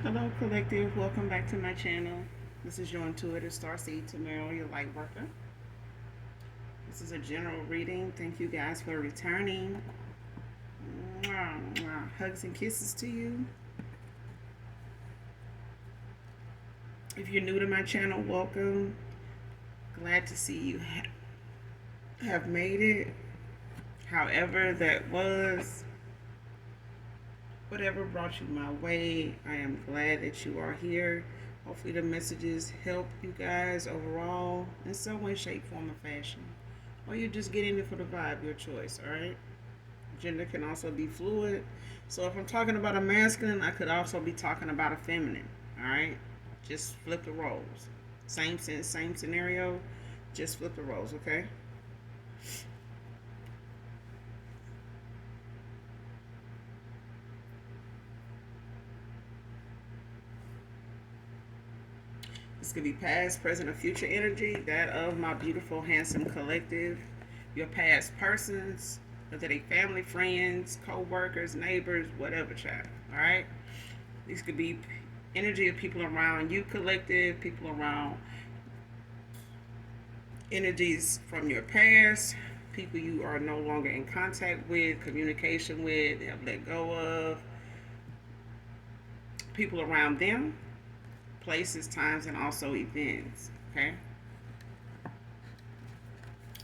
Hello, collective. Welcome back to my channel. This is your intuitive starseed Tamara, your light worker. This is a general reading. Thank you guys for returning. Mwah, mwah. Hugs and kisses to you. If you're new to my channel, welcome. Glad to see you have made it. However, that was. Whatever brought you my way, I am glad that you are here. Hopefully the messages help you guys overall in some way, shape, form, or fashion. Or you're just getting it for the vibe, your choice, alright? Gender can also be fluid. So if I'm talking about a masculine, I could also be talking about a feminine, alright? Just flip the roles. Same sense, same scenario, just flip the roles, okay? This could be past, present, or future energy, that of my beautiful, handsome collective, your past persons, whether they family, friends, co-workers, neighbors, whatever, child. All right? These could be energy of people around you, collective, people around energies from your past, people you are no longer in contact with, communication with, have let go of, people around them, places, times, and also events. Okay?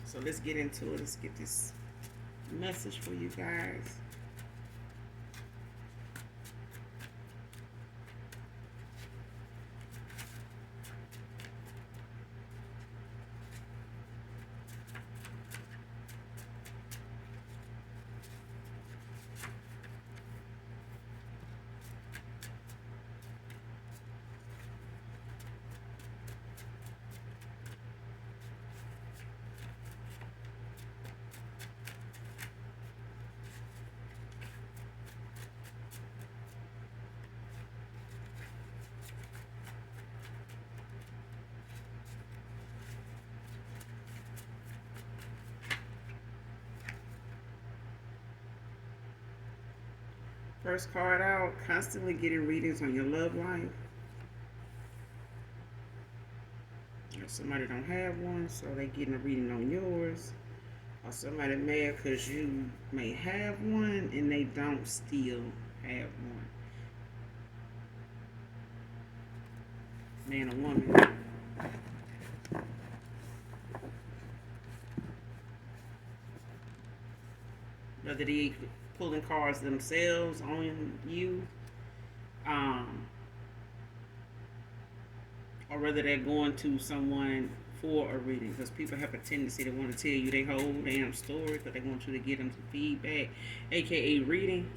So let's get into it. Let's get this message for you guys. First card out, constantly getting readings on your love life. Or somebody don't have one, so they getting a reading on yours. Or somebody mad because you may have one and they don't still have one. Man or woman. Whether they pulling cards themselves on you, or whether they're going to someone for a reading, because people have a tendency to want to tell you their whole damn story, but they want you to get them some feedback, aka reading,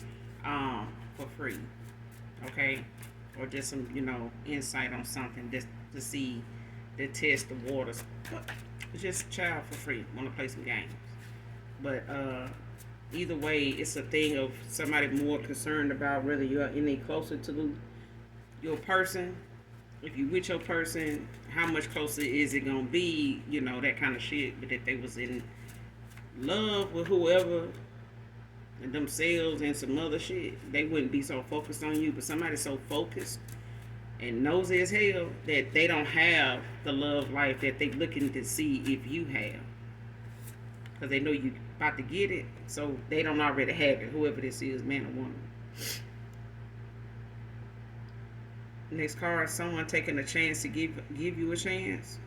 for free, okay, or just some insight on something just to see, to test the waters. But it's just a child for free, want to play some games, but either way, it's a thing of somebody more concerned about whether you're any closer to your person. If you with your person, how much closer is it gonna be? That kind of shit. But if they was in love with whoever and themselves and some other shit, they wouldn't be so focused on you. But somebody so focused and nosy as hell that they don't have the love life that they looking to see if you have, because they know you about to get it, so they don't already have it. Whoever this is, man or woman. Next card, someone taking a chance to give you a chance.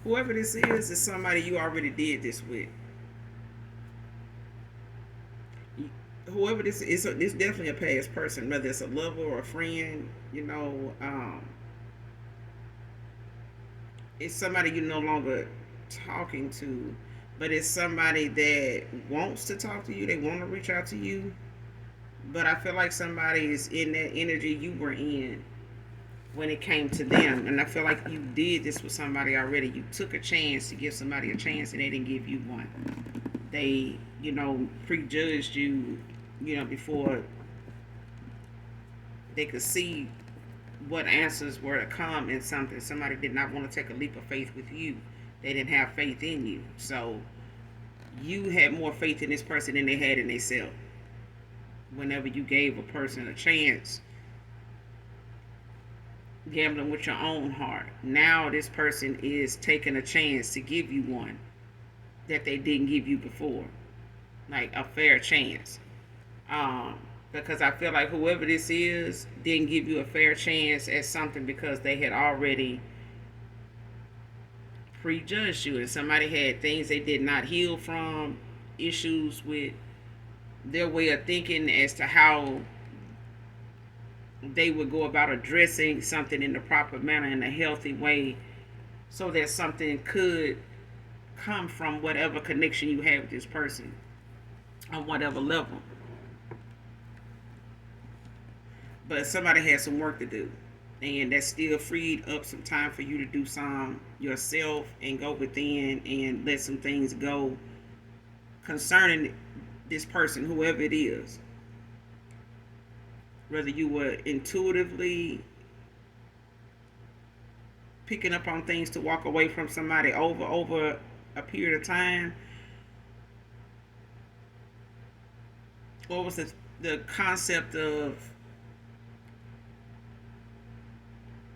Whoever this is somebody you already did this with. Whoever this is, it's definitely a past person, whether it's a lover or a friend. It's somebody you're no longer talking to, but it's somebody that wants to talk to you. They want to reach out to you, but I feel like somebody is in that energy you were in, when it came to them. And I feel like you did this with somebody already. You took a chance to give somebody a chance and they didn't give you one. They, prejudged you, before they could see what answers were to come in something. Somebody did not want to take a leap of faith with you. They didn't have faith in you. So you had more faith in this person than they had in themselves. Whenever you gave a person a chance, gambling with your own heart. Now this person is taking a chance to give you one that they didn't give you before, like a fair chance. Because I feel like whoever this is didn't give you a fair chance at something because they had already prejudged you, and somebody had things they did not heal from, issues with their way of thinking as to how they would go about addressing something in the proper manner, in a healthy way, so that something could come from whatever connection you have with this person on whatever level. But somebody has some work to do, and that still freed up some time for you to do some yourself and go within and let some things go concerning this person, whoever it is. Whether you were intuitively picking up on things to walk away from somebody over a period of time, or was the concept of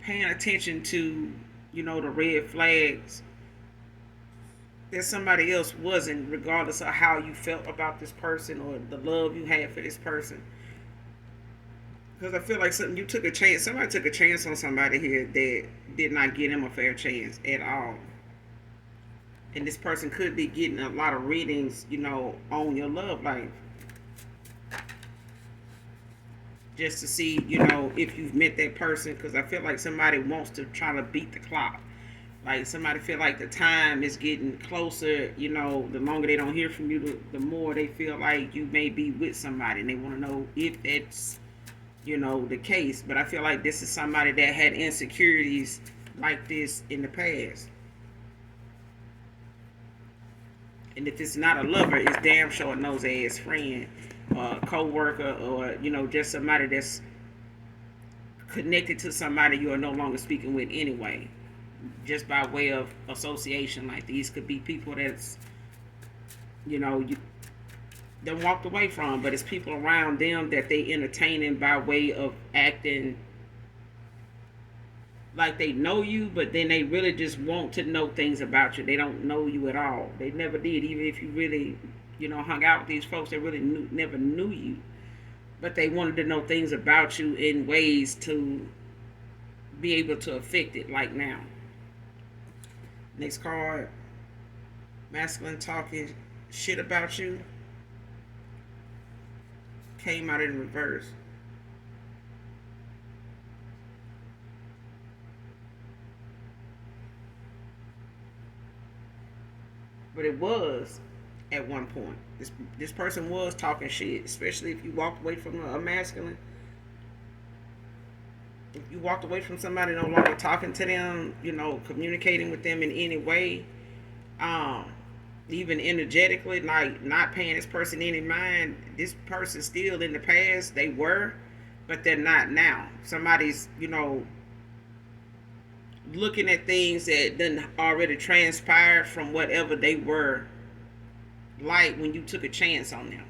paying attention to, the red flags that somebody else wasn't, regardless of how you felt about this person or the love you had for this person. Because I feel like somebody took a chance on somebody here that did not give him a fair chance at all. And this person could be getting a lot of readings, on your love life. Just to see, if you've met that person. Because I feel like somebody wants to try to beat the clock. Like somebody feel like the time is getting closer, the longer they don't hear from you, the more they feel like you may be with somebody. And they want to know if that's, the case. But I feel like this is somebody that had insecurities like this in the past. And if it's not a lover, it's damn sure a nosy ass friend, or a co-worker, or, just somebody that's connected to somebody you are no longer speaking with anyway. Just by way of association. Like these could be people that's, you walked away from, but it's people around them that they entertaining by way of acting like they know you, but then they really just want to know things about you. They don't know you at all. They never did. Even if you really, hung out with these folks, they really never knew you. But they wanted to know things about you in ways to be able to affect it, like now. Next card, masculine talking shit about you, came out in reverse. But it was at one point. This person was talking shit, especially if you walked away from a masculine. If you walked away from somebody no longer talking to them, communicating with them in any way, even energetically, like not paying this person any mind, this person still in the past, they were, but they're not now. Somebody's, looking at things that done already transpired from whatever they were like when you took a chance on them.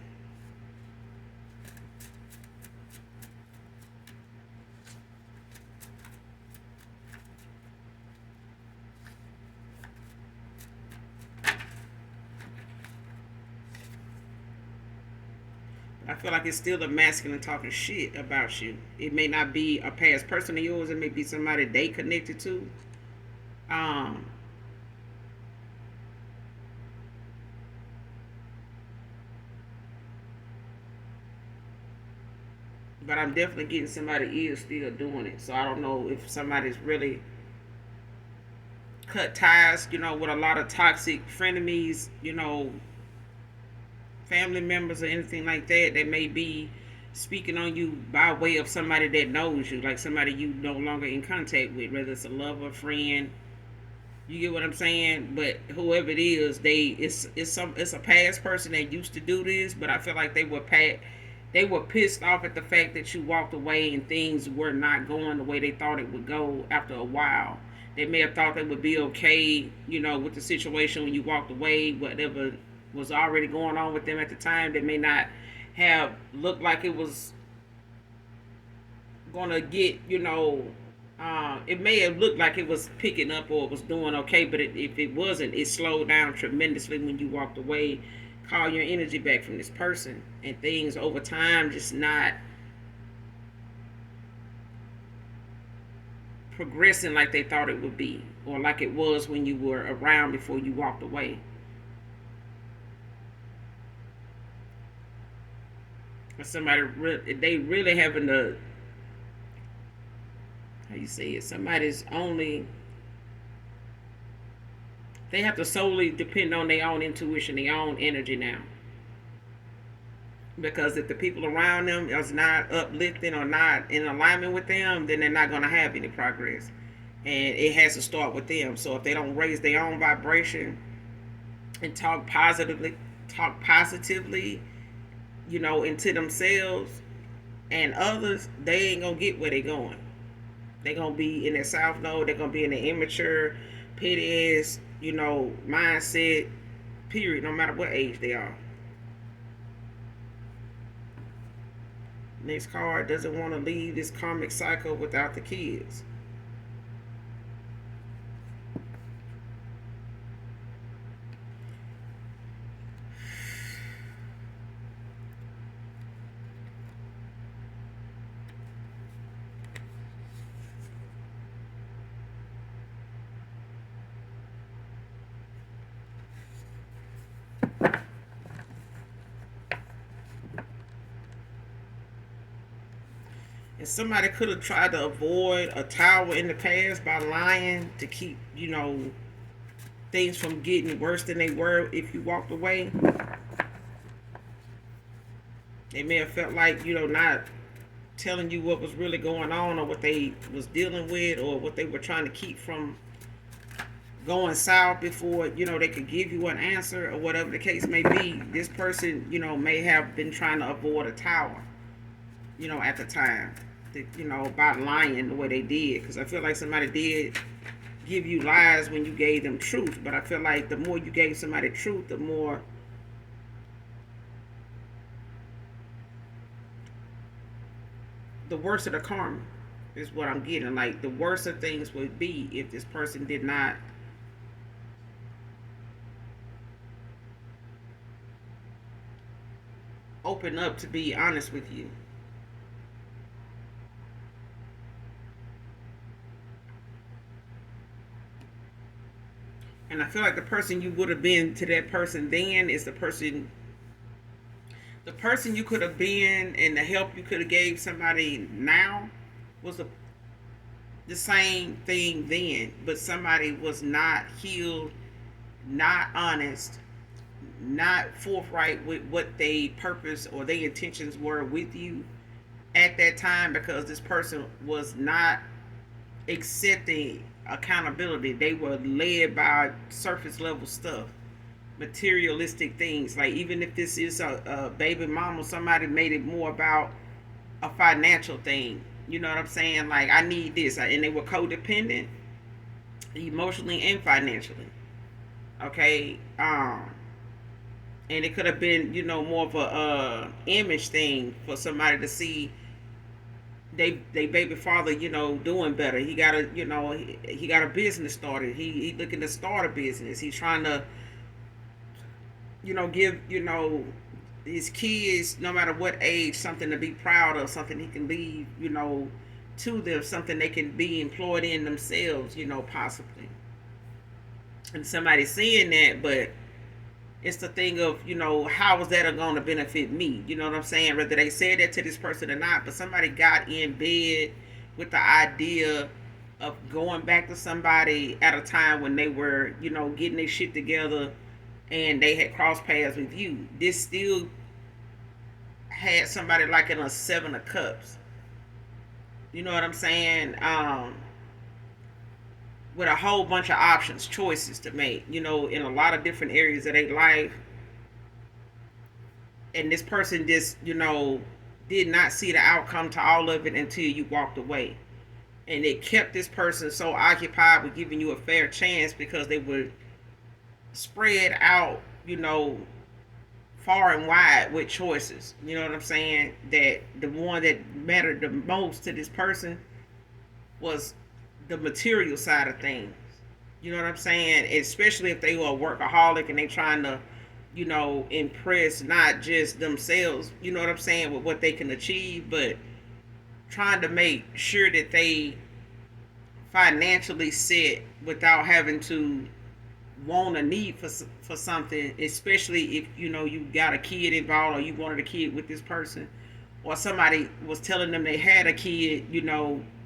I feel like it's still a masculine talking shit about you. It may not be a past person of yours. It may be somebody they connected to. But I'm definitely getting somebody is still doing it. So I don't know if somebody's really cut ties, with a lot of toxic frenemies, family members or anything like that. That may be speaking on you by way of somebody that knows you, like somebody you no longer in contact with, whether it's a lover, friend. You get what I'm saying? But whoever it is, it's a past person that used to do this, but I feel like they were pissed off at the fact that you walked away and things were not going the way they thought it would go after a while. They may have thought they would be okay, with the situation when you walked away, whatever was already going on with them at the time. They may not have looked like it was gonna get, it may have looked like it was picking up or it was doing okay, but if it wasn't, it slowed down tremendously when you walked away. Call your energy back from this person, and things over time just not progressing like they thought it would be, or like it was when you were around before you walked away. Or somebody they really having to, how you say it, somebody's only, they have to solely depend on their own intuition, their own energy now. Because if the people around them is not uplifting or not in alignment with them, then they're not going to have any progress. And it has to start with them. So if they don't raise their own vibration and talk positively, into themselves and others, they ain't going to get where they're going. They're going to be in their south node. They're going to be in their immature, petty ass, mindset, period, no matter what age they are. Next card, doesn't want to leave this karmic cycle without the kids. And somebody could have tried to avoid a tower in the past by lying to keep, things from getting worse than they were if you walked away. They may have felt like, not telling you what was really going on or what they was dealing with or what they were trying to keep from going south before, they could give you an answer or whatever the case may be. This person, may have been trying to avoid a tower, at the time. About lying the way they did. Because I feel like somebody did give you lies when you gave them truth. But I feel like the more you gave somebody truth, the worse of the karma is what I'm getting. Like, the worse of things would be if this person did not open up to be honest with you. And I feel like the person you would have been to that person then is the person you could have been, and the help you could have gave somebody now was the same thing then. But somebody was not healed, not honest, not forthright with what they purpose or their intentions were with you at that time, because this person was not accepting accountability. They were led by surface level stuff, materialistic things. Like, even if this is a baby mama, somebody made it more about a financial thing. You know what I'm saying? Like, I need this. And they were codependent emotionally and financially. Okay? And it could have been, more of a image thing for somebody to see they baby father, doing better. He got a, he got a business started. He looking to start a business. He's trying to, give, his kids, no matter what age, something to be proud of, something he can leave, to them, something they can be employed in themselves, possibly. And somebody saying that, but it's the thing of, how is that going to benefit me? You know what I'm saying? Whether they said that to this person or not, but somebody got in bed with the idea of going back to somebody at a time when they were, getting their shit together and they had crossed paths with you. This still had somebody like in a 7 of Cups. You know what I'm saying? With a whole bunch of options, choices to make, in a lot of different areas of their life. And this person just, did not see the outcome to all of it until you walked away. And it kept this person so occupied with giving you a fair chance because they would spread out, far and wide with choices. You know what I'm saying? That the one that mattered the most to this person was the material side of things. You know what I'm saying? Especially if they were a workaholic and they trying to, impress not just themselves, you know what I'm saying, with what they can achieve, but trying to make sure that they financially set without having to want a need for something, especially if you got a kid involved or you wanted a kid with this person, or somebody was telling them they had a kid,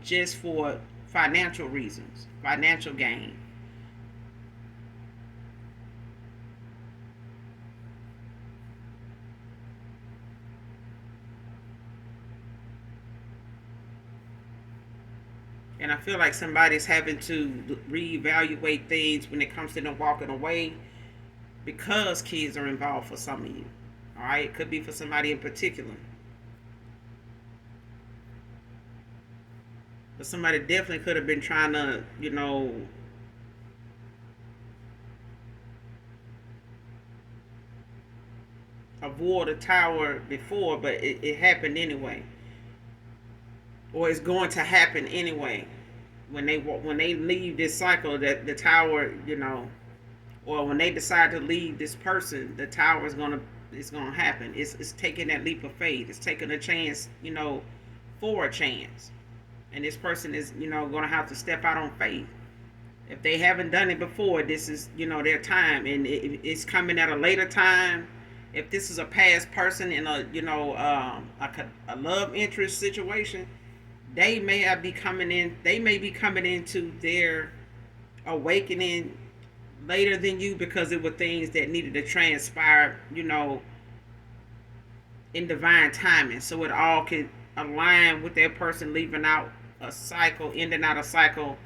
just for financial reasons, financial gain. And I feel like somebody's having to reevaluate things when it comes to them walking away because kids are involved for some of you. All right, it could be for somebody in particular, but somebody definitely could have been trying to, avoid a tower before, but it happened anyway, or it's going to happen anyway. When they leave this cycle, that the tower, or when they decide to leave this person, the tower is gonna it's gonna happen. It's taking that leap of faith. It's taking a chance, for a chance, and this person is, gonna have to step out on faith. If they haven't done it before, this is, their time, and it's coming at a later time. If this is a past person in a, a love interest situation, they may have be coming in. They may be coming into their awakening later than you because it were things that needed to transpire, in divine timing, so it all could align with that person leaving out a cycle, ending out a cycle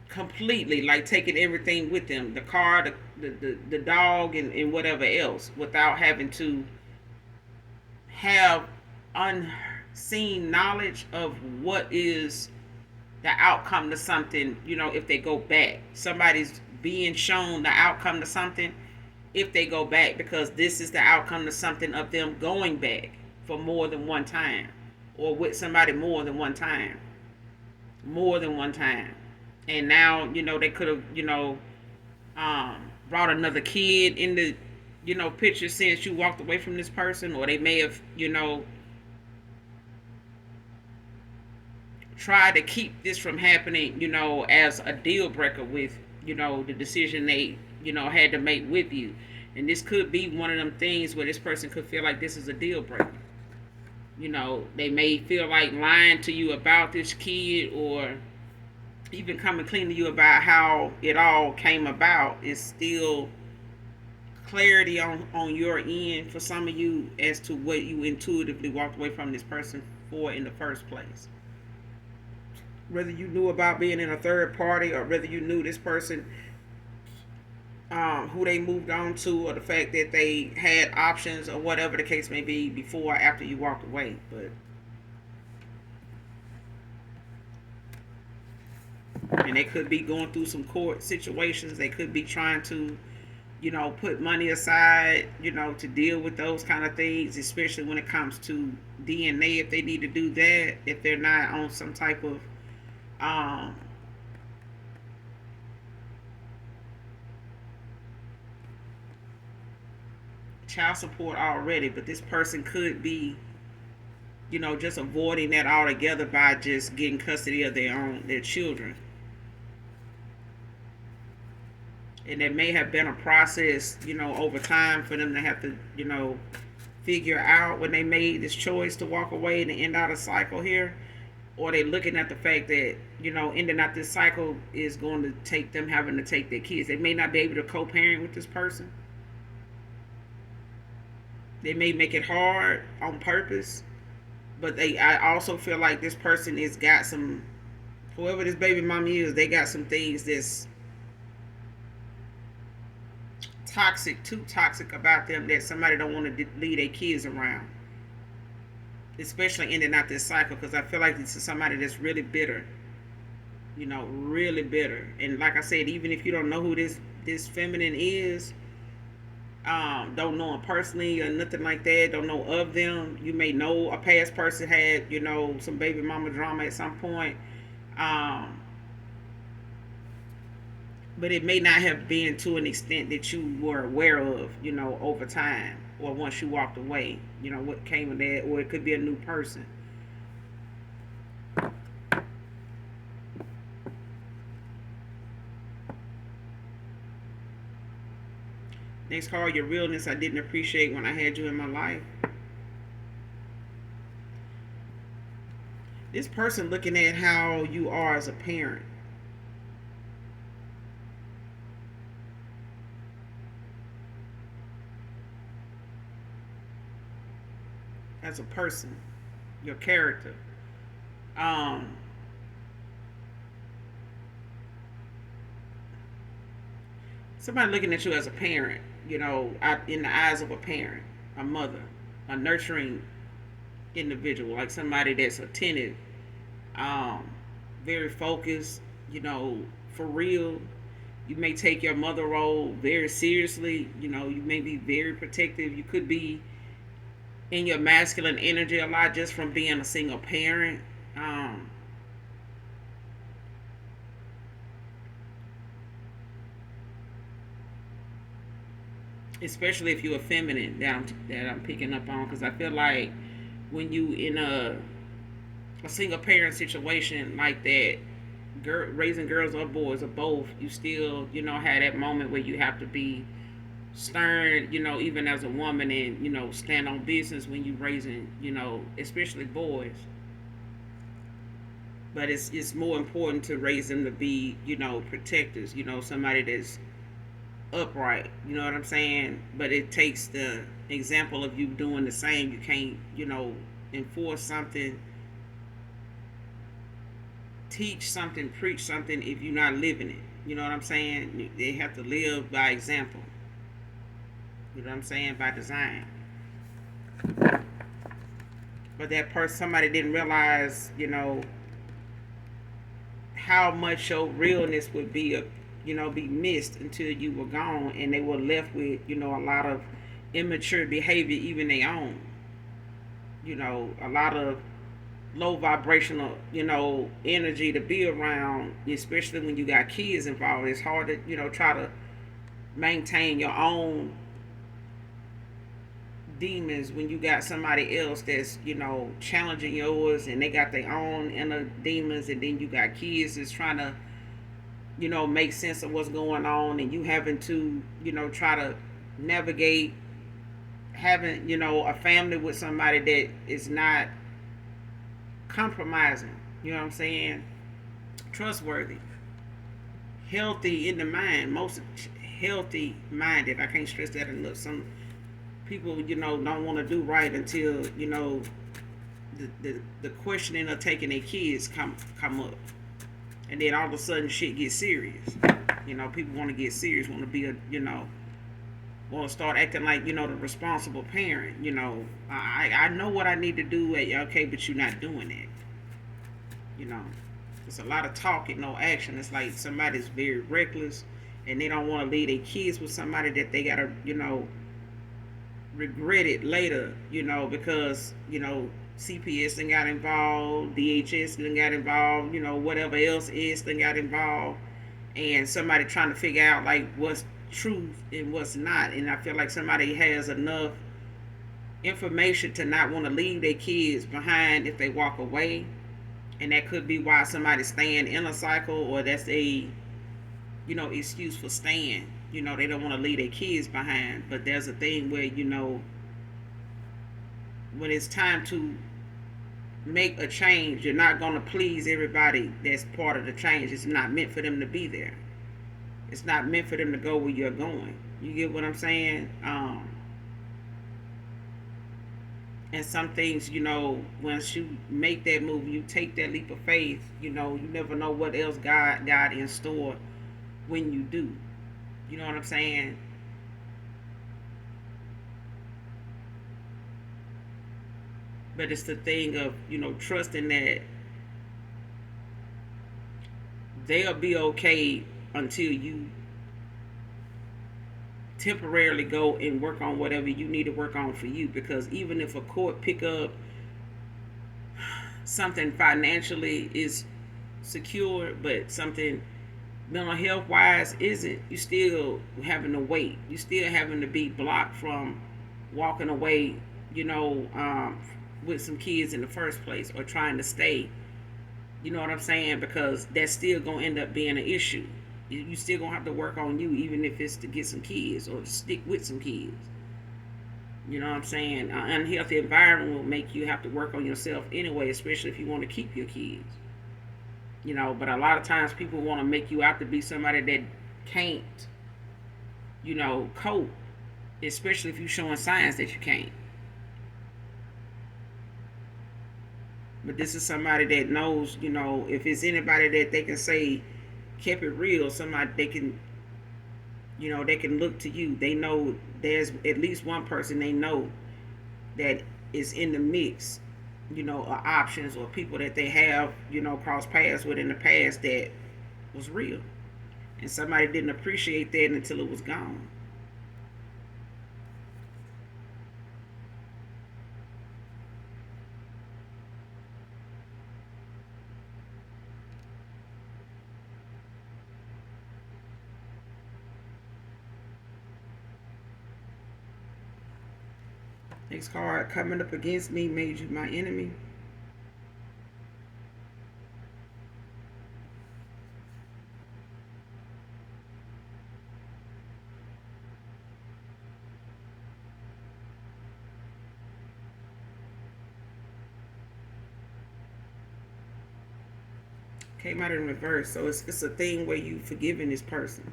completely, like taking everything with them, the car, the dog, and whatever else, without having to have unseen knowledge of what is the outcome to something. If they go back, somebody's being shown the outcome to something if they go back, because this is the outcome to something of them going back for more than one time, or with somebody more than one time. And now, they could have, brought another kid in the, picture since you walked away from this person, or they may have, tried to keep this from happening, as a deal breaker with, the decision they, had to make with you. And this could be one of them things where this person could feel like this is a deal breaker. They may feel like lying to you about this kid, or even coming clean to you about how it all came about. Is still clarity on your end for some of you as to what you intuitively walked away from this person for in the first place. Whether you knew about being in a third party, or whether you knew this person, who they moved on to, or the fact that they had options, or whatever the case may be, before or after you walked away. But and they could be going through some court situations. They could be trying to, put money aside, to deal with those kind of things, especially when it comes to DNA. If they need to do that, if they're not on some type of um, child support already, but this person could be, just avoiding that altogether by just getting custody of their children. And there may have been a process, over time for them to have to, figure out when they made this choice to walk away and end out a cycle here. Or they looking at the fact that, ending out this cycle is going to take them having to take their kids. They may not be able to co-parent with this person. They may make it hard on purpose, but I also feel like this person has got some, whoever this baby mama is, they got some things that's toxic, too toxic about them, that somebody don't want to leave their kids around, especially ending out this cycle. Because I feel like this is somebody that's really bitter, really bitter. And like I said, even if you don't know who this feminine is, don't know them personally or nothing like that, don't know of them, you may know a past person had, some baby mama drama at some point. Um, but it may not have been to an extent that you were aware of, over time, or once you walked away, what came of that, or it could be a new person. Next card, your realness I didn't appreciate when I had you in my life. This person looking at how you are as a parent. As a person, your character. Um, Somebody looking at you as a parent, in the eyes of a parent, a mother, a nurturing individual, like somebody that's attentive, um, very focused, for real. You may take your mother role very seriously. You may be very protective. You could be in your masculine energy a lot just from being a single parent. Um, Especially if you're feminine, that I'm picking up on, because I feel like when you in a single parent situation like that, raising girls or boys or both, you still have that moment where you have to be stern, even as a woman, and stand on business when you raising, especially boys. But it's more important to raise them to be, protectors, somebody that's upright, you know what I'm saying? But it takes the example of you doing the same. You can't, enforce something, teach something, preach something if you're not living it. You know what I'm saying? They have to live by example. You know what I'm saying? By design. But that person, somebody didn't realize, how much your realness would be missed until you were gone, and they were left with, a lot of immature behavior, even their own. A lot of low vibrational, energy to be around, especially when you got kids involved. It's hard to, try to maintain your own demons when you got somebody else that's, challenging yours, and they got their own inner demons, and then you got kids that's trying to, make sense of what's going on, and you having to, try to navigate having, a family with somebody that is not compromising, you know what I'm saying? Trustworthy, healthy in the mind, most healthy minded. I can't stress that enough. Some people, don't want to do right until, the questioning of taking their kids come up. And then all of a sudden shit gets serious. People want to get serious, want to be want to start acting like, the responsible parent. I know what I need to do. Okay, but you're not doing it. It's a lot of talk and no action. It's like somebody's very reckless, and they don't want to leave their kids with somebody that they gotta, regret it later. Because CPS then got involved, DHS then got involved, whatever else is then got involved, and somebody trying to figure out like what's truth and what's not. And I feel like somebody has enough information to not want to leave their kids behind if they walk away, and that could be why somebody's staying in a cycle, or that's a excuse for staying. They don't want to leave their kids behind. But there's a thing where when it's time to make a change, you're not going to please everybody that's part of the change. It's not meant for them to be there. It's not meant for them to go where you're going. You get what I'm saying? And some things, once you make that move, you take that leap of faith, you never know what else God got in store when you do. You know what I'm saying? But it's the thing of, trusting that they'll be okay until you temporarily go and work on whatever you need to work on for you. Because even if a court pick up something financially is secure, but something mental health wise isn't, you still having to wait. You still having to be blocked from walking away, you know, um, with some kids in the first place, or trying to stay. You know what I'm saying? Because that's still gonna end up being an issue. You still gonna have to work on you, even if it's to get some kids or to stick with some kids. You know what I'm saying? An unhealthy environment will make you have to work on yourself anyway, especially if you want to keep your kids. But a lot of times people want to make you out to be somebody that can't, cope, especially if you're showing signs that you can't. But this is somebody that knows, if it's anybody that they can say kept it real, somebody they can look to you. They know there's at least one person they know that is in the mix, options or people that they have, crossed paths with in the past that was real. And somebody didn't appreciate that until it was gone. Next card, coming up against me made you my enemy. Came out in reverse. So it's a thing where you forgiving this person,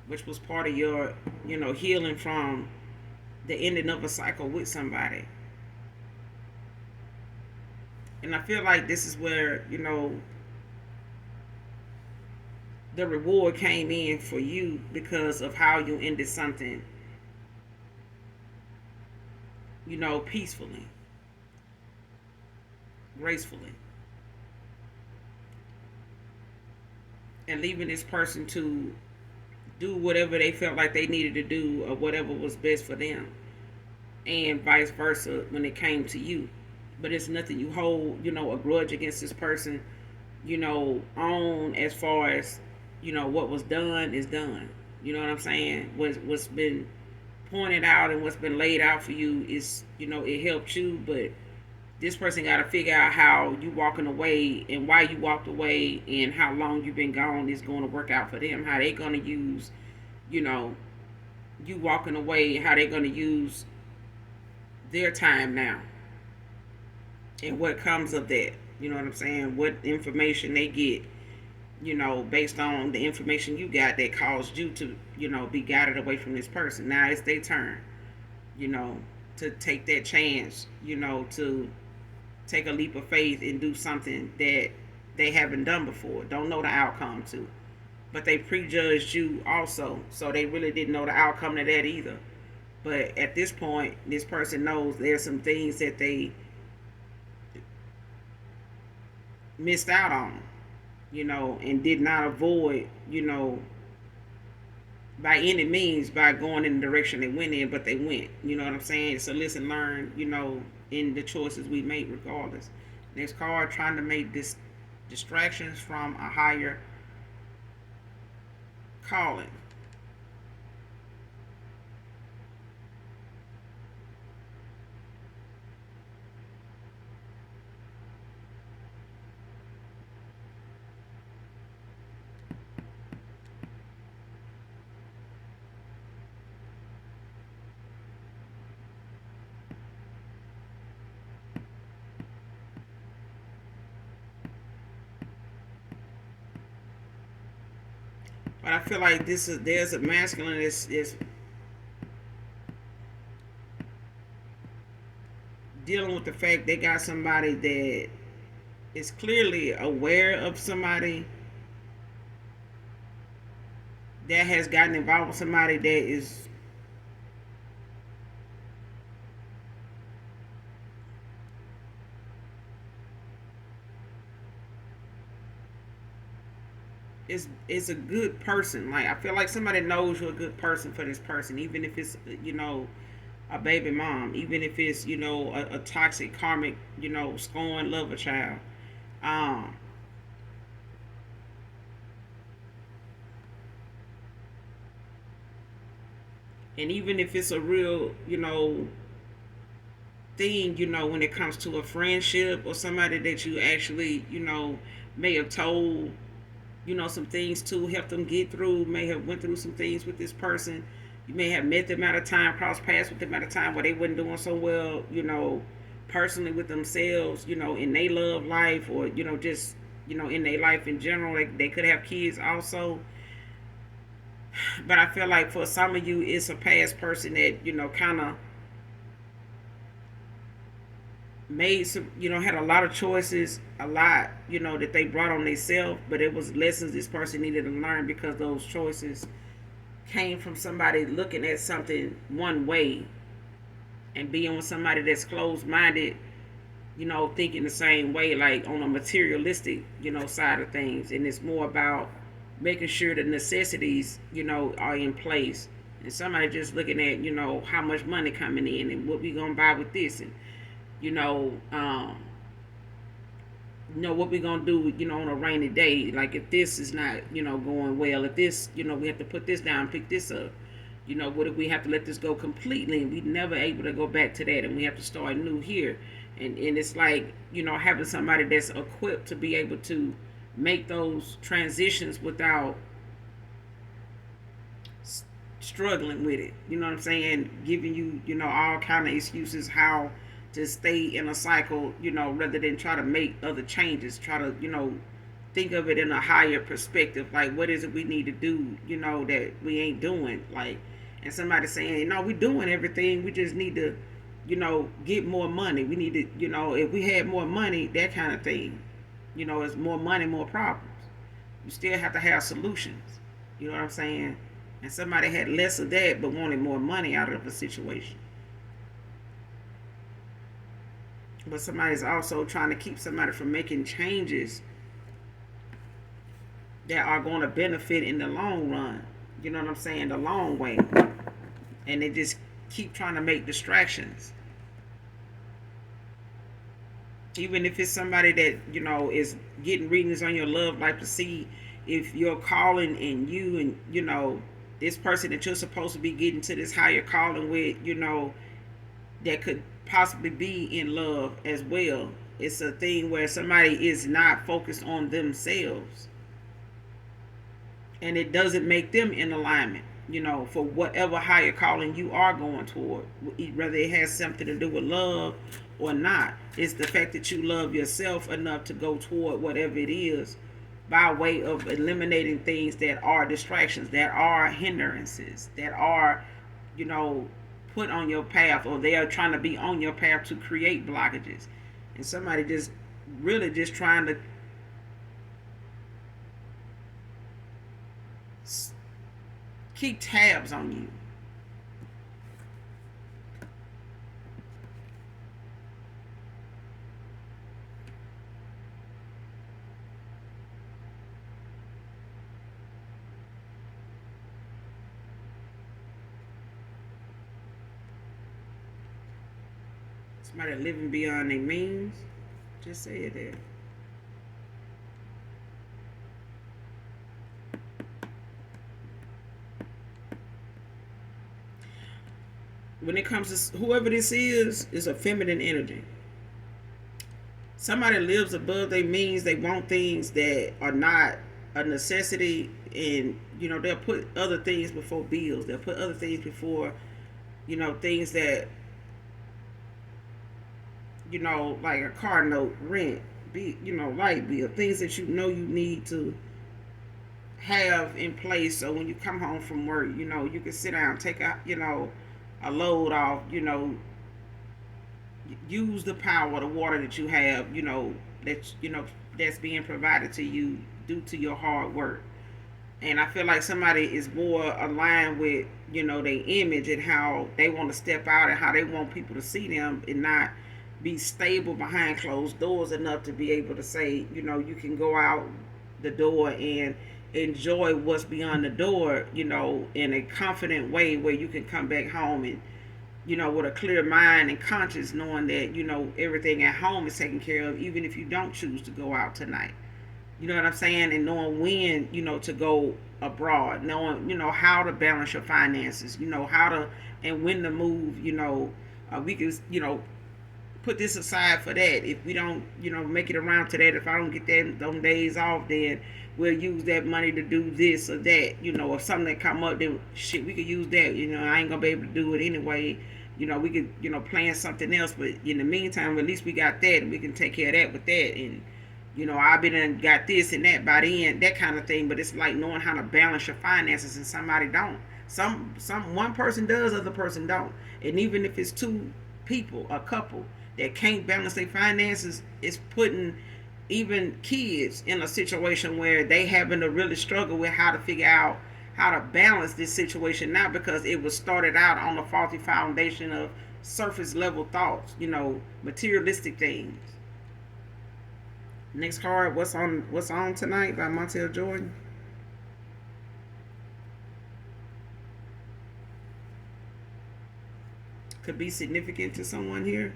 which was part of your, healing from the ending of a cycle with somebody. And I feel like this is where, the reward came in for you because of how you ended something, peacefully, gracefully. And leaving this person to do whatever they felt like they needed to do or whatever was best for them, and vice versa when it came to you. But it's nothing you hold, a grudge against this person, on, as far as, what was done is done. You know what I'm saying? What's been pointed out and what's been laid out for you is, it helped you, but this person got to figure out how you walking away and why you walked away and how long you've been gone is going to work out for them. How they going to use, you know, you walking away, how they going to use their time now and what comes of that. You know what I'm saying? What information they get, based on the information you got that caused you to, be guided away from this person. Now it's their turn, you know, to take that chance, to take a leap of faith and do something that they haven't done before, don't know the outcome to. But they prejudged you also, so they really didn't know the outcome of that either. But at this point, this person knows there's some things that they missed out on, and did not avoid, by any means by going in the direction they went in, but they went. You know what I'm saying? So listen, learn, in the choices we make regardless. Next card, trying to make this distractions from a higher calling. But I feel like there's a masculine is dealing with the fact they got somebody that is clearly aware of somebody that has gotten involved with somebody that is a good person. Like, I feel like somebody knows you're a good person for this person, even if it's a baby mom, even if it's a toxic karmic scorn lover child. Um, and even if it's a real thing, when it comes to a friendship or somebody that you actually may have told some things to help them get through, may have went through some things with this person. You may have met them at a time, crossed paths with them at a time where they wasn't doing so well, personally with themselves, in their love life, or just in their life in general. They could have kids also. But I feel like for some of you, it's a past person that kind of made some, had a lot of choices, a lot, that they brought on themselves, but it was lessons this person needed to learn, because those choices came from somebody looking at something one way and being with somebody that's closed minded, thinking the same way, like on a materialistic, side of things. And it's more about making sure the necessities, are in place. And somebody just looking at, how much money coming in and what we gonna buy with this, and you know, um, what we gonna do, on a rainy day. Like, if this is not, going well, if this, we have to put this down, pick this up. What if we have to let this go completely and we never able to go back to that, and we have to start new here? And it's like, having somebody that's equipped to be able to make those transitions without struggling with it. You know what I'm saying? Giving you, all kind of excuses how to stay in a cycle, rather than try to make other changes. Try to, think of it in a higher perspective. Like, what is it we need to do, that we ain't doing? Like, and somebody saying, no, we doing everything. We just need to, get more money. We need to, if we had more money, that kind of thing. It's more money, more problems. You still have to have solutions. You know what I'm saying? And somebody had less of that but wanted more money out of a situation. But somebody's also trying to keep somebody from making changes that are going to benefit in the long run. You know what I'm saying? The long way. And they just keep trying to make distractions. Even if it's somebody that, is getting readings on your love life to see if you're calling, and you and, this person that you're supposed to be getting to this higher calling with, that could possibly be in love as well. It's a thing where somebody is not focused on themselves, and it doesn't make them in alignment, for whatever higher calling you are going toward, whether it has something to do with love or not. It's the fact that you love yourself enough to go toward whatever it is, by way of eliminating things that are distractions, that are hindrances, that are, put on your path, or they are trying to be on your path to create blockages. And somebody just really just trying to keep tabs on you. Somebody living beyond their means. Just say it there. When it comes to whoever this is a feminine energy. Somebody lives above their means. They want things that are not a necessity, and they'll put other things before bills. They'll put other things before, things that, like a car note, rent, light bill, things that you need to have in place, so when you come home from work, you can sit down, take a load off, use the power, the water that you have, that's being provided to you due to your hard work. And I feel like somebody is more aligned with, their image and how they want to step out and how they want people to see them, and not be stable behind closed doors enough to be able to say, you can go out the door and enjoy what's beyond the door, in a confident way where you can come back home and, with a clear mind and conscience, knowing that, everything at home is taken care of, even if you don't choose to go out tonight. You know what I'm saying? And knowing when, to go abroad, knowing, how to balance your finances, how to, and when to move, we can, put this aside for that. If we don't, make it around to that, if I don't get that those days off, then we'll use that money to do this or that, or something that come up, then shit, we could use that. I ain't gonna be able to do it anyway. We could, plan something else, but in the meantime, at least we got that, and we can take care of that with that. And I've been and got this and that by the end, that kind of thing. But it's like knowing how to balance your finances, and somebody don't. One person does, other person don't. And even if it's two people, a couple that can't balance their finances, it's putting even kids in a situation where they having to really struggle with how to figure out how to balance this situation now, because it was started out on a faulty foundation of surface level thoughts, materialistic things. Next card, What's on Tonight by Montel Jordan. Could be significant to someone here.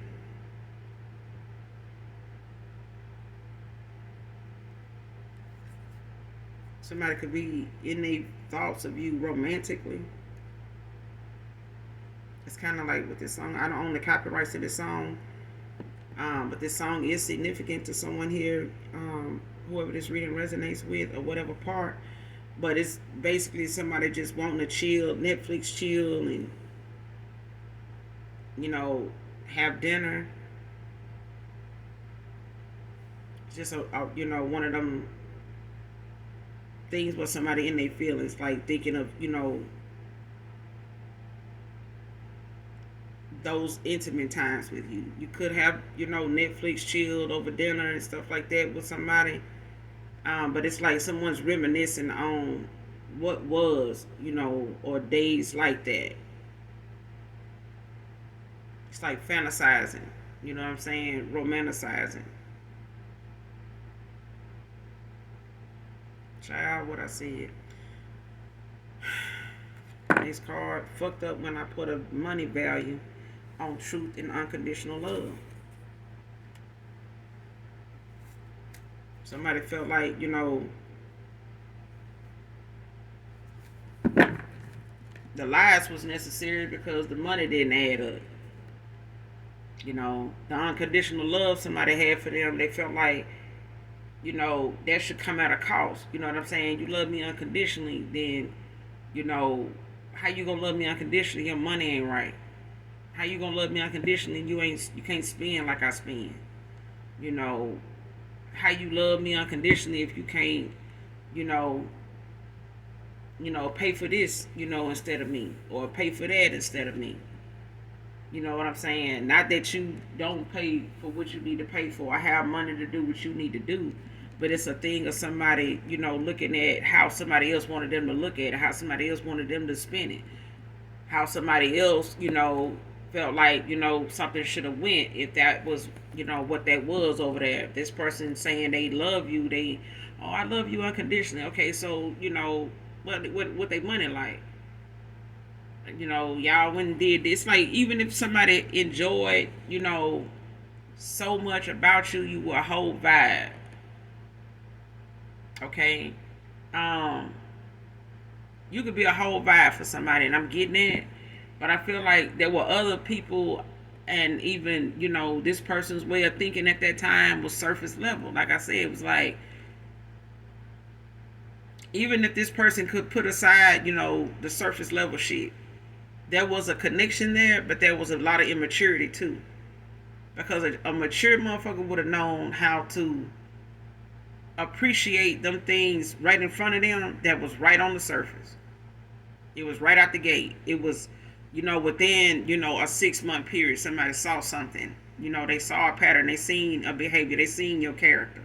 Somebody could be in their thoughts of you romantically. It's kind of like with this song. I don't own the copyrights to this song, but this song is significant to someone here, whoever this reading resonates with, or whatever part. But it's basically somebody just wanting to chill, Netflix chill, and have dinner. Just one of them things where somebody in their feelings, like thinking of those intimate times with you. You could have Netflix chilled over dinner and stuff like that with somebody, but it's like someone's reminiscing on what was, or days like that. It's like fantasizing, you know what I'm saying, romanticizing. Child, what I said. Next card, fucked up when I put a money value on truth and unconditional love. Somebody felt like, the lies was necessary because the money didn't add up. The unconditional love somebody had for them, they felt like, that should come at a cost. You know what I'm saying? You love me unconditionally, then, how you gonna love me unconditionally? Your money ain't right. How you gonna love me unconditionally? You can't spend like I spend. You know, how you love me unconditionally if you can't, you know, pay for this, instead of me, or pay for that instead of me. You know what I'm saying? Not that you don't pay for what you need to pay for. I have money to do what you need to do. But it's a thing of somebody, looking at how somebody else wanted them to look at it, how somebody else wanted them to spend it, how somebody else, felt like, something should have went if that was, what that was over there. This person saying they love you, I love you unconditionally. Okay, so, what they money like? Y'all went and did this. Like, even if somebody enjoyed, so much about you, you were a whole vibe. Okay? You could be a whole vibe for somebody, and I'm getting it. But I feel like there were other people, and even, this person's way of thinking at that time was surface level. Like I said, it was like, even if this person could put aside, the surface level shit, there was a connection there, but there was a lot of immaturity too. Because a mature motherfucker would have known how to appreciate them things right in front of them that was right on the surface. It was right out the gate. It was, within, a 6-month period, somebody saw something They saw a pattern, they seen a behavior, they seen your character.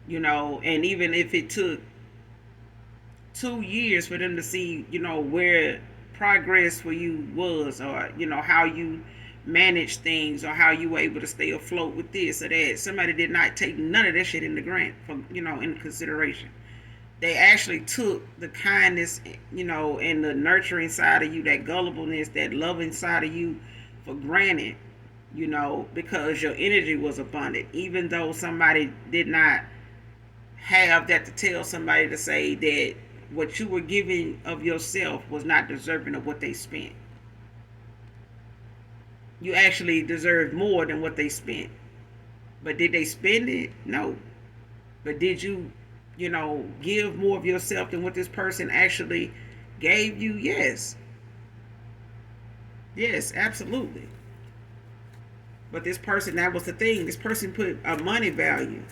And even if it took 2 years for them to see, where progress for you was, or how you manage things, or how you were able to stay afloat with this or that. Somebody did not take none of that shit in the grant from in consideration. They actually took the kindness, and the nurturing side of you, that gullibleness, that loving side of you, for granted, because your energy was abundant, even though somebody did not have that to tell somebody to say that what you were giving of yourself was not deserving of what they spent. You actually deserved more than what they spent. But did they spend it? No. But did you, give more of yourself than what this person actually gave you? Yes. Yes, absolutely. But this person, that was the thing. This person put a money value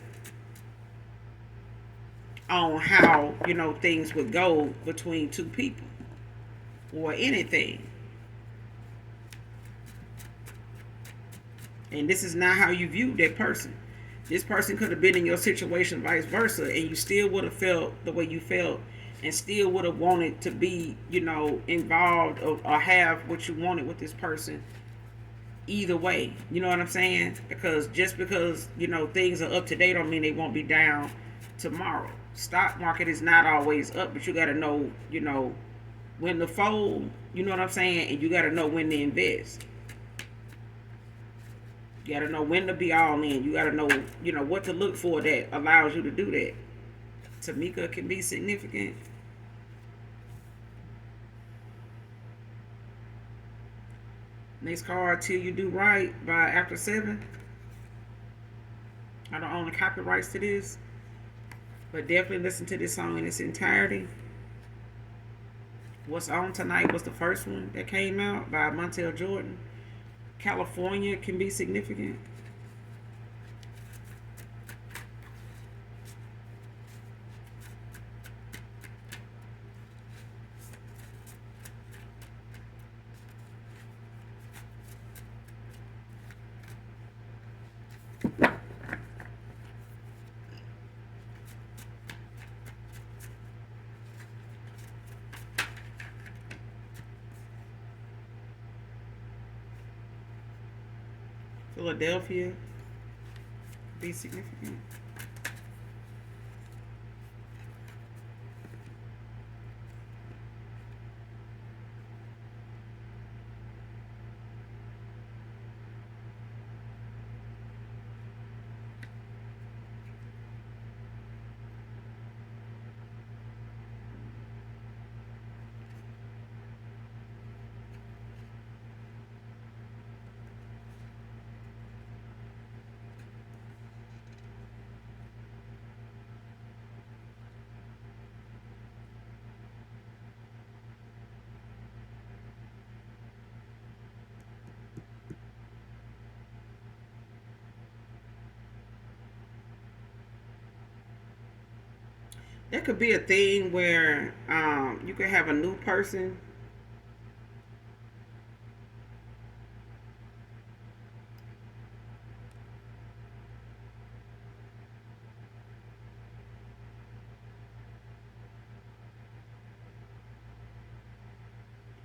on how, things would go between two people or anything. And this is not how you viewed that person. This person could have been in your situation, vice versa, and you still would have felt the way you felt, and still would have wanted to be, involved, or have what you wanted with this person. Either way, you know what I'm saying? Because just because things are up today don't mean they won't be down tomorrow. Stock market is not always up, but you got to know, when to fold. You know what I'm saying? And you got to know when to invest. You got to know when to be all in. You got to know, what to look for that allows you to do that. Tamika can be significant. Next card, Till You Do Right by After 7. I don't own the copyrights to this, but definitely listen to this song in its entirety. What's On Tonight was the first one that came out by Montel Jordan. California can be significant. Philadelphia be significant. That could be a thing where you could have a new person.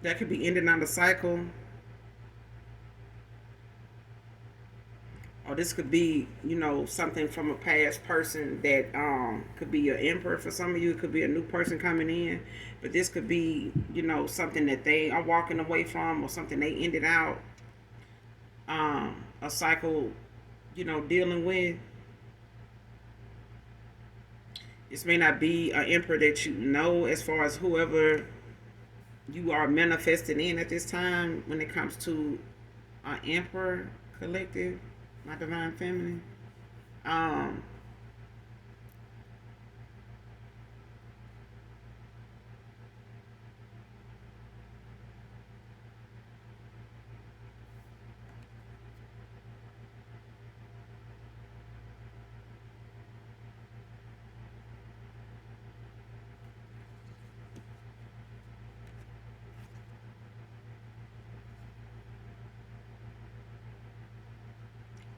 That could be ending on the cycle. Or this could be, something from a past person that could be your emperor for some of you. It could be a new person coming in. But this could be, something that they are walking away from, or something they ended out a cycle, dealing with. This may not be an emperor that you know, as far as whoever you are manifesting in at this time when it comes to an emperor collective, my divine feminine. Um,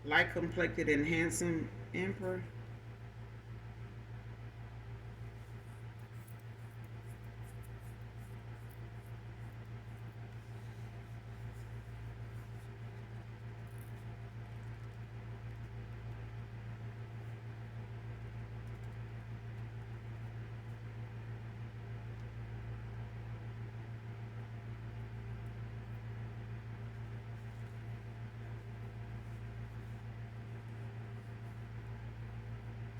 light complected and handsome emperor.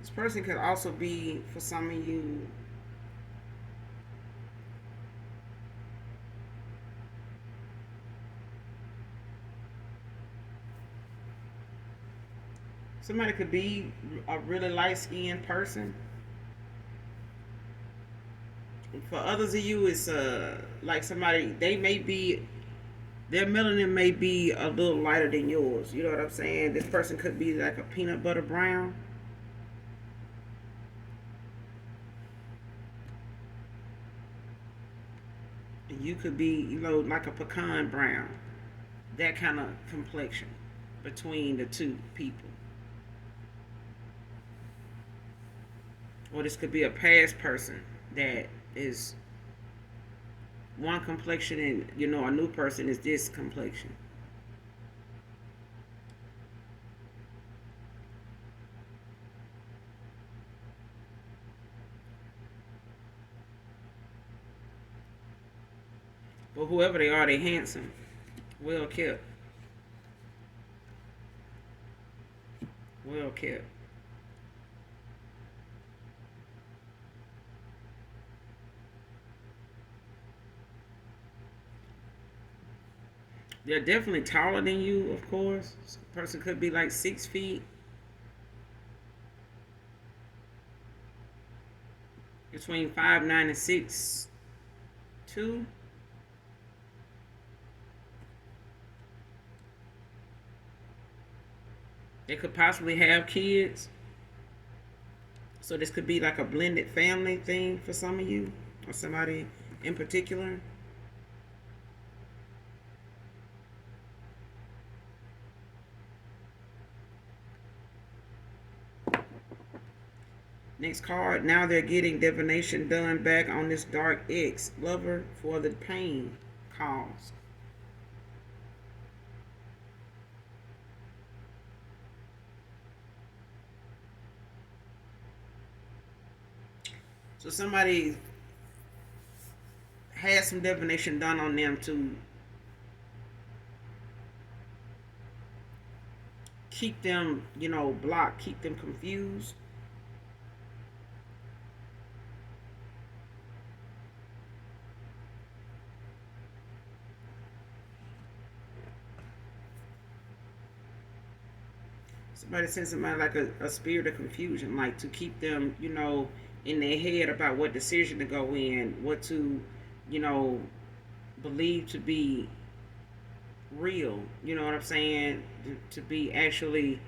This person could also be, for some of you, somebody could be a really light skinned person. For others of you, it's like somebody, they may be, their melanin may be a little lighter than yours. You know what I'm saying? This person could be like a peanut butter brown. And you could be, like a pecan brown. That kind of complexion between the two people. Or this could be a past person that is one complexion, and a new person is this complexion. But whoever they are, they handsome, well kept, well kept. They're definitely taller than you, of course. This person could be like 6 feet, between 5'9" and 6'2". They could possibly have kids. So this could be like a blended family thing for some of you, or somebody in particular. Next card. Now they're getting divination done back on this dark ex lover for the pain caused. So somebody had some divination done on them to keep them, blocked, keep them confused. Somebody sent somebody like a spirit of confusion, like to keep them, in their head about what decision to go in, what to, you know, believe to be real. You know what I'm saying? To be actually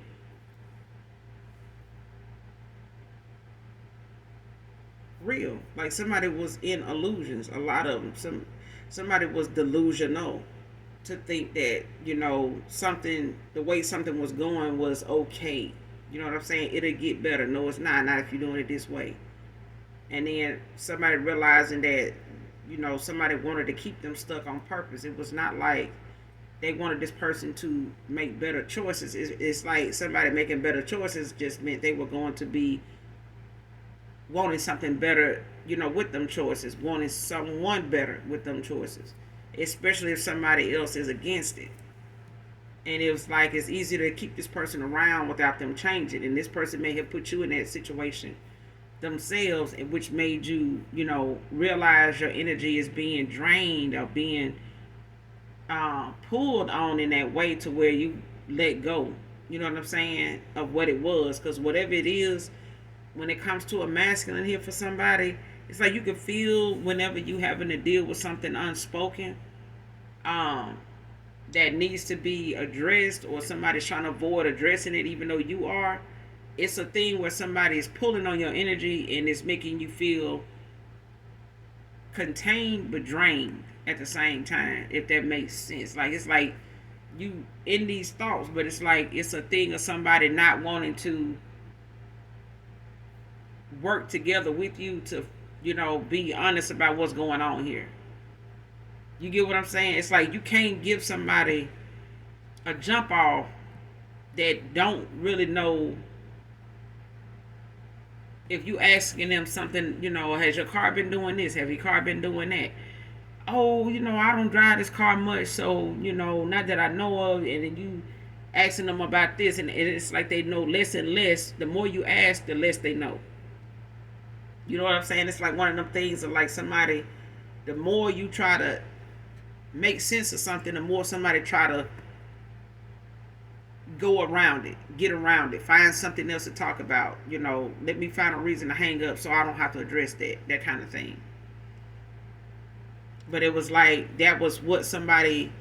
real. Like somebody was in illusions. A lot of them. Somebody was delusional to think that something, the way something was going was okay. You know what I'm saying? It'll get better. No, it's not. Not if you're doing it this way. And then somebody realizing that somebody wanted to keep them stuck on purpose. It was not like they wanted this person to make better choices. It's like somebody making better choices just meant they were going to be wanting something better, with them choices, wanting someone better with them choices, especially if somebody else is against it. And it was like it's easy to keep this person around without them changing. And this person may have put you in that situation themselves, and which made you, realize your energy is being drained or being pulled on in that way to where you let go. You know what I'm saying? Of what it was, because whatever it is, when it comes to a masculine here for somebody, it's like you can feel whenever you having to deal with something unspoken, um, that needs to be addressed, or somebody's trying to avoid addressing it, even though you are. It's a thing where somebody is pulling on your energy and it's making you feel contained but drained at the same time, if that makes sense. Like it's like you in these thoughts, but it's like it's a thing of somebody not wanting to work together with you to, be honest about what's going on here. You get what I'm saying? It's like you can't give somebody a jump off that don't really know. If you asking them something, has your car been doing this? Have your car been doing that? Oh, I don't drive this car much, so, not that I know of. And then you asking them about this, and it's like they know less and less. The more you ask, the less they know. You know what I'm saying? It's like one of them things of like somebody, the more you try to make sense of something, the more somebody try to go around it, get around it, find something else to talk about. Let me find a reason to hang up so I don't have to address that kind of thing. But it was like that was what somebody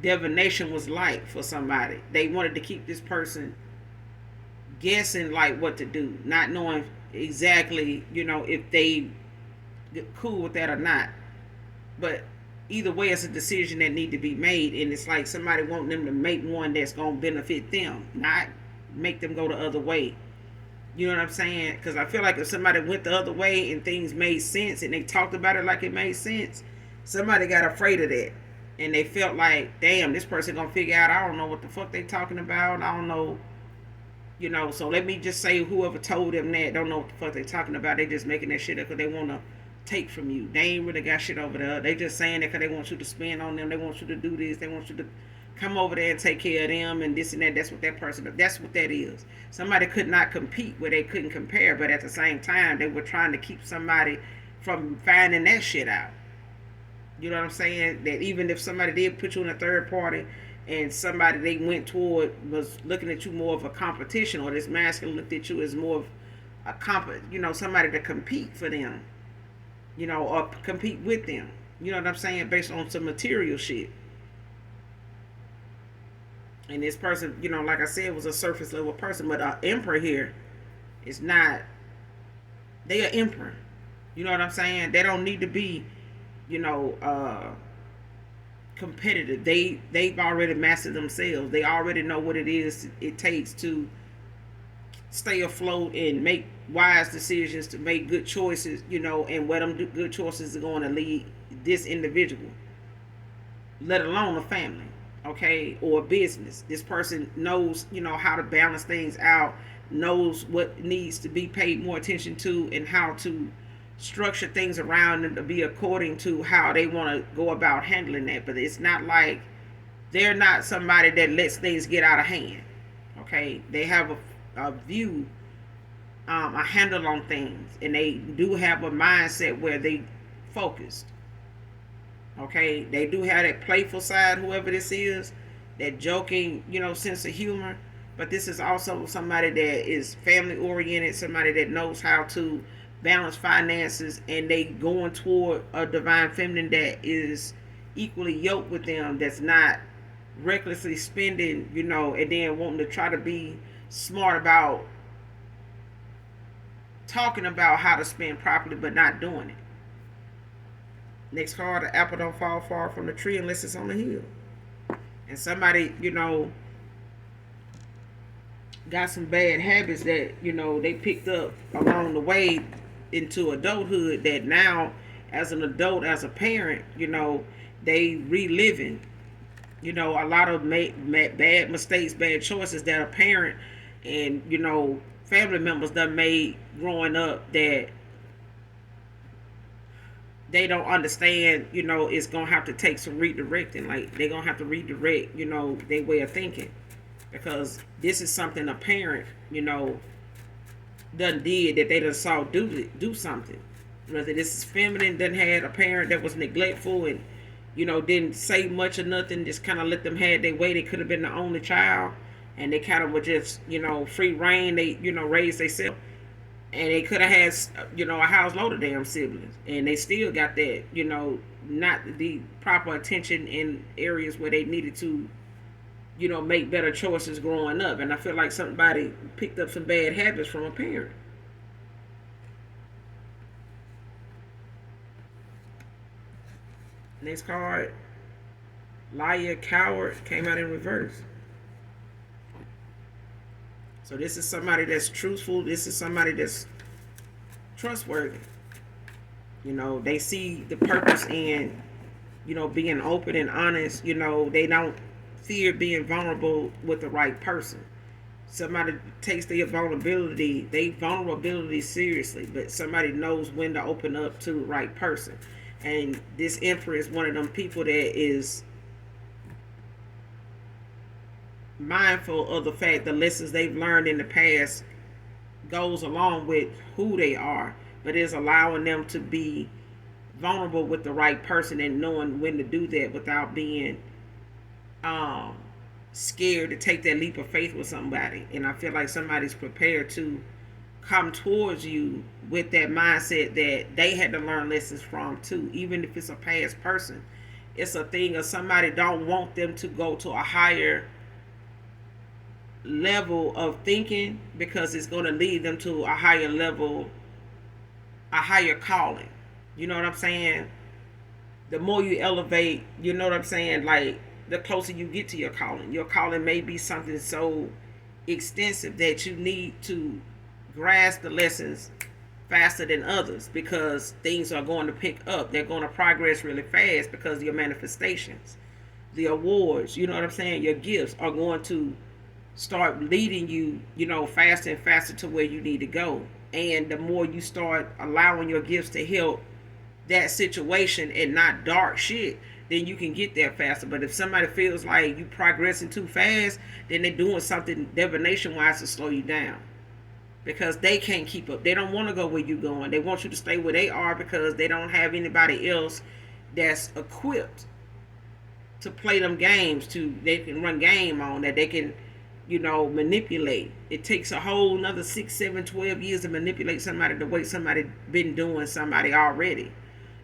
divination was like for somebody. They wanted to keep this person guessing like what to do, not knowing exactly, if they get cool with that or not. But either way, it's a decision that need to be made, and it's like somebody wanting them to make one that's gonna benefit them, not make them go the other way. You know what I'm saying? Because I feel like if somebody went the other way and things made sense and they talked about it like it made sense, somebody got afraid of that. And they felt like, damn, this person gonna figure out I don't know what the fuck they talking about. I don't know, so let me just say whoever told them that don't know what the fuck they talking about. They just making that shit up because they want to take from you. They ain't really got shit over there. They just saying that because they want you to spend on them. They want you to do this. They want you to come over there and take care of them and this and that. That's what that is. Somebody could not compete where they couldn't compare, but at the same time, they were trying to keep somebody from finding that shit out. You know what I'm saying? That even if somebody did put you in a third party and somebody they went toward was looking at you more of a competition, or this masculine looked at you as more of a somebody to compete for them, or compete with them. You know what I'm saying? Based on some material shit. And this person, like I said, was a surface level person, but an emperor here is not. They are emperor. You know what I'm saying? They don't need to be, you know, competitive. They've already mastered themselves. They already know what it takes to stay afloat and make wise decisions, to make good choices, and where them good choices are going to lead this individual, let alone a family, okay, or a business. This person knows, how to balance things out, knows what needs to be paid more attention to, and how to structure things around them to be according to how they want to go about handling that. But it's not like they're not somebody that lets things get out of hand. Okay, they have a view, a handle on things, and they do have a mindset where they focused. Okay, they do have that playful side, whoever this is, that joking, sense of humor. But this is also somebody that is family oriented, somebody that knows how to balance finances, and they going toward a divine feminine that is equally yoked with them, that's not recklessly spending, and then wanting to try to be smart about talking about how to spend properly but not doing it. Next card, the apple don't fall far from the tree unless it's on the hill. And somebody, got some bad habits that, they picked up along the way into adulthood, that now as an adult, as a parent, they reliving, a lot of bad mistakes, bad choices that a parent and, family members done made growing up, that they don't understand, it's gonna have to take some redirecting. Like, they're gonna have to redirect, their way of thinking, because this is something a parent, done did, that they done saw do something. Whether this is feminine, done had a parent that was neglectful and, didn't say much or nothing, just kind of let them have their way. They could have been the only child, and they kind of were just, free reign. They, raised themselves. And they could have had, a house load of damn siblings. And they still got that, not the proper attention in areas where they needed to, make better choices growing up. And I feel like somebody picked up some bad habits from a parent. Next card. Liar, coward came out in reverse. So this is somebody that's truthful. This is somebody that's trustworthy. They see the purpose in, being open and honest. They don't fear being vulnerable with the right person. Somebody takes their vulnerability seriously, but somebody knows when to open up to the right person. And this Emperor is one of them people that is mindful of the fact the lessons they've learned in the past goes along with who they are, but is allowing them to be vulnerable with the right person and knowing when to do that without being scared to take that leap of faith with somebody. And I feel like somebody's prepared to come towards you with that mindset that they had to learn lessons from too. Even if it's a past person, it's a thing of somebody don't want them to go to a higher level of thinking, because it's going to lead them to a higher level, a higher calling. You know what I'm saying? The more you elevate, you know what I'm saying? Like, the closer you get to your calling. Your calling may be something so extensive that you need to grasp the lessons faster than others, because things are going to pick up. They're going to progress really fast because of your manifestations. The awards, you know what I'm saying? Your gifts are going to start leading you, faster and faster to where you need to go. And the more you start allowing your gifts to help that situation and not dark shit, then you can get there faster. But if somebody feels like you progressing too fast, then they're doing something divination wise to slow you down, because they can't keep up. They don't want to go where you're going. They want you to stay where they are because they don't have anybody else that's equipped to play them games, they can run game on, that they can manipulate. It takes a whole another 6, 7, 12 years to manipulate somebody the way somebody been doing somebody already.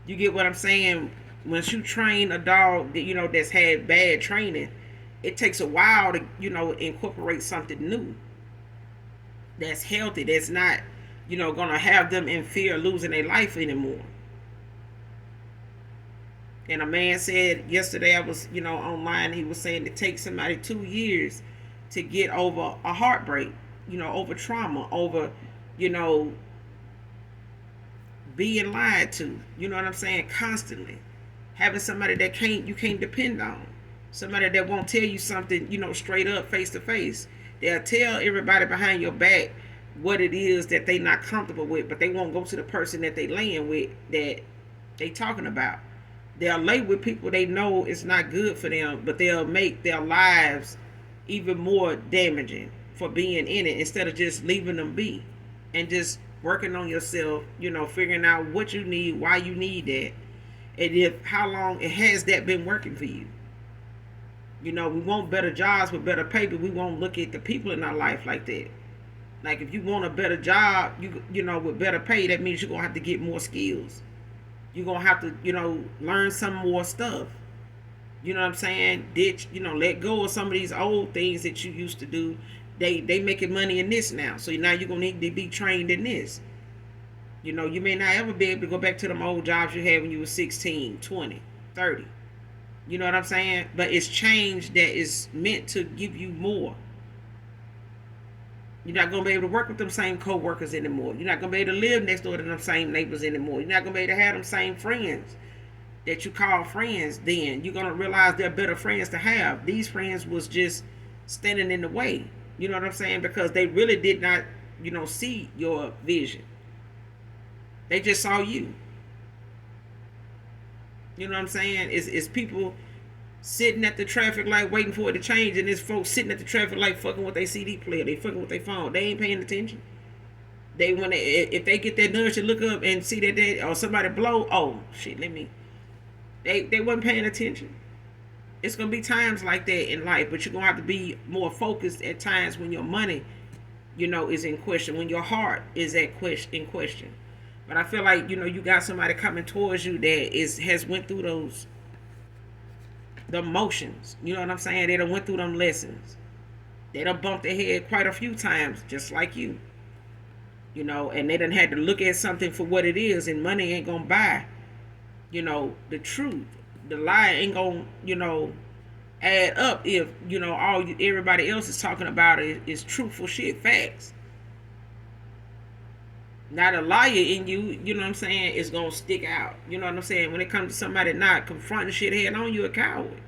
You get what I'm saying? Once you train a dog that that's had bad training, it takes a while to incorporate something new that's healthy, that's not gonna have them in fear of losing their life anymore. And a man said yesterday, I was online, he was saying it takes somebody 2 years to get over a heartbreak, over trauma, over being lied to, you know what I'm saying, constantly having somebody that you can't depend on, somebody that won't tell you something straight up, face to face. They'll tell everybody behind your back what it is that they not comfortable with, but they won't go to the person that they laying with, that they talking about. They'll lay with people they know it's not good for them, but they'll make their lives even more damaging for being in it, instead of just leaving them be and just working on yourself, figuring out what you need, why you need that, and if how long it has that been working for you. We want better jobs with better pay, but we won't look at the people in our life like that. Like, if you want a better job, with better pay, that means you're gonna have to get more skills. You're gonna have to, learn some more stuff. You know what I'm saying? Let go of some of these old things that you used to do. They making money in this now, so now you're gonna need to be trained in this. You may not ever be able to go back to them old jobs you had when you were 16, 20, 30. You know what I'm saying? But it's change that is meant to give you more. You're not going to be able to work with them same co-workers anymore. You're not going to be able to live next door to them same neighbors anymore. You're not going to be able to have them same friends that you call friends then. You're going to realize they're better friends to have. These friends was just standing in the way. You know what I'm saying? Because they really did not, see your vision. They just saw you. You know what I'm saying? It's people sitting at the traffic light waiting for it to change, and there's folks sitting at the traffic light fucking with their CD player. They fucking with their phone. They ain't paying attention. If they get that nudge to look up and see that or somebody blow, oh shit, they wasn't paying attention. It's gonna be times like that in life, but you're gonna have to be more focused at times when your money, is in question, when your heart is in question. But I feel like you got somebody coming towards you that has went through the motions. You know what I'm saying? They done went through them lessons. They done bumped their head quite a few times, just like you. And they done had to look at something for what it is, and money ain't gonna buy, the truth. The lie ain't gonna, add up if everybody else is talking about is truthful shit, facts. Not a liar in you, you know what I'm saying, is gonna stick out. You know what I'm saying? When it comes to somebody not confronting shit head on, you a coward.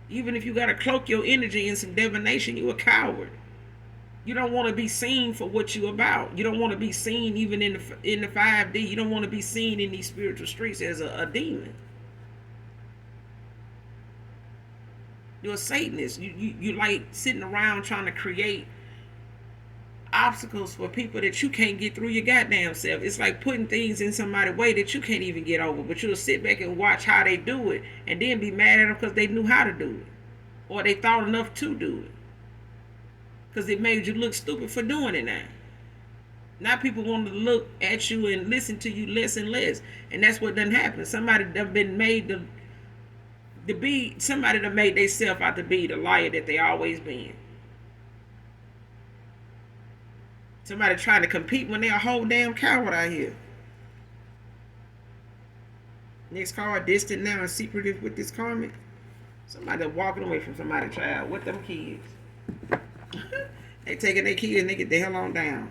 Even if you gotta cloak your energy in some divination, you a coward. You don't want to be seen for what you about. You don't want to be seen even in the 5D. You don't want to be seen in these spiritual streets as a demon. You're a Satanist. You like sitting around trying to create obstacles for people that you can't get through your goddamn self. It's like putting things in somebody's way that you can't even get over. But you'll sit back and watch how they do it and then be mad at them because they knew how to do it. Or they thought enough to do it. Because it made you look stupid for doing it now. Now people want to look at you and listen to you less and less. And that's what done happened. Somebody done been made to be, somebody done made themselves out to be the liar that they always been. Somebody trying to compete when they're a whole damn coward out here. Next card, distant now and secretive with this karmic. Somebody walking away from somebody's child with them kids. They taking their kids and they get the hell on down.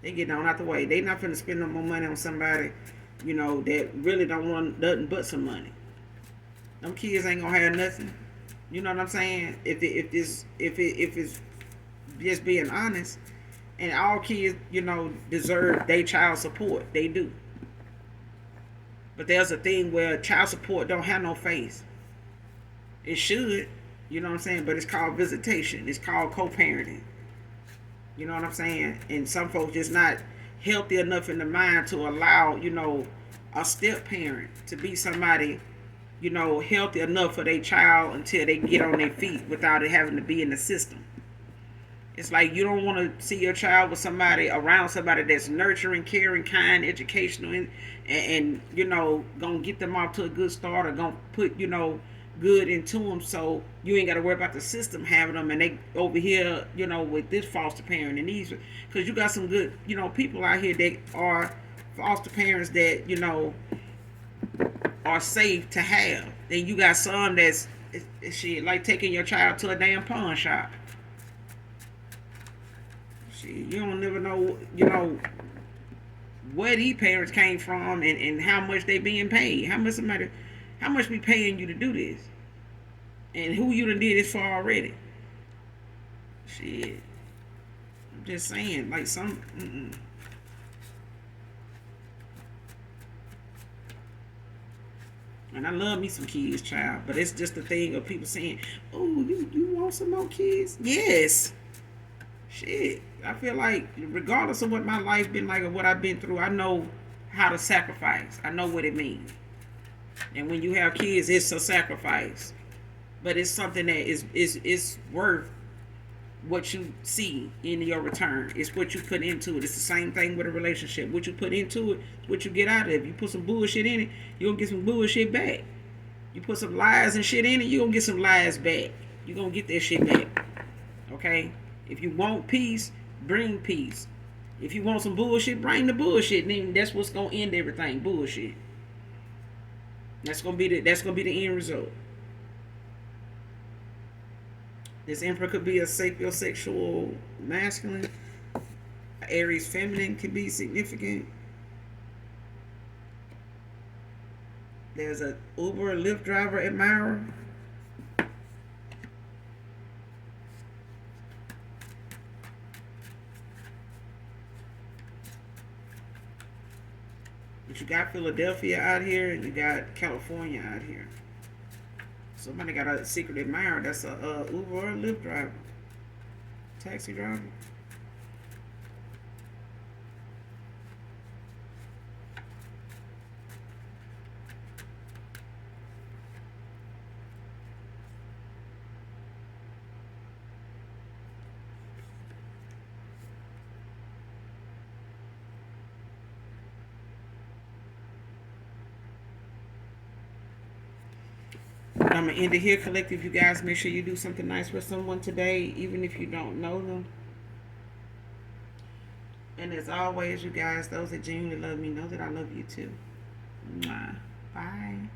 They getting on out the way. They not finna spend no more money on somebody, that really don't want nothing but some money. Them kids ain't gonna have nothing. You know what I'm saying? If it's just being honest, and all kids, deserve their child support. They do. But there's a thing where child support don't have no face. It should, you know what I'm saying? But it's called visitation. It's called co-parenting. You know what I'm saying? And some folks just not healthy enough in the mind to allow, a step parent to be somebody, healthy enough for their child until they get on their feet without it having to be in the system. It's like you don't want to see your child with somebody, around somebody that's nurturing, caring, kind, educational, and gonna get them off to a good start, or gonna put, good into them, so you ain't got to worry about the system having them and they over here, with this foster parent and these, because you got some good, people out here that are foster parents that, are safe to have. Then you got some that's shit like taking your child to a damn pawn shop. Shit, you don't never know, where these parents came from and how much they being paid. How much we paying you to do this? And who you done did this for already? Shit. I'm just saying, like some... And I love me some kids, child. But it's just the thing of people saying, oh, you want some more kids? Yes. Shit. I feel like regardless of what my life been like or what I've been through, I know how to sacrifice. I know what it means. And when you have kids, it's a sacrifice. But it's something that is worth what you see in your return. It's what you put into it. It's the same thing with a relationship. What you put into it, what you get out of it. If you put some bullshit in it, you're going to get some bullshit back. You put some lies and shit in it, you're going to get some lies back. You're going to get that shit back. Okay? If you want peace, bring peace. If you want some bullshit, bring the bullshit. And then that's what's going to end everything. Bullshit. That's gonna be the end result. This emperor could be a sapiosexual masculine. Aries feminine could be significant. There's a Uber Lyft driver admirer. But you got Philadelphia out here and you got California out here. Somebody got a secret admirer that's a Uber or a Lyft driver. Taxi driver. I'm going to end it here, collective. You guys make sure you do something nice for someone today, even if you don't know them. And as always, you guys, those that genuinely love me know that I love you too. Mwah. Bye.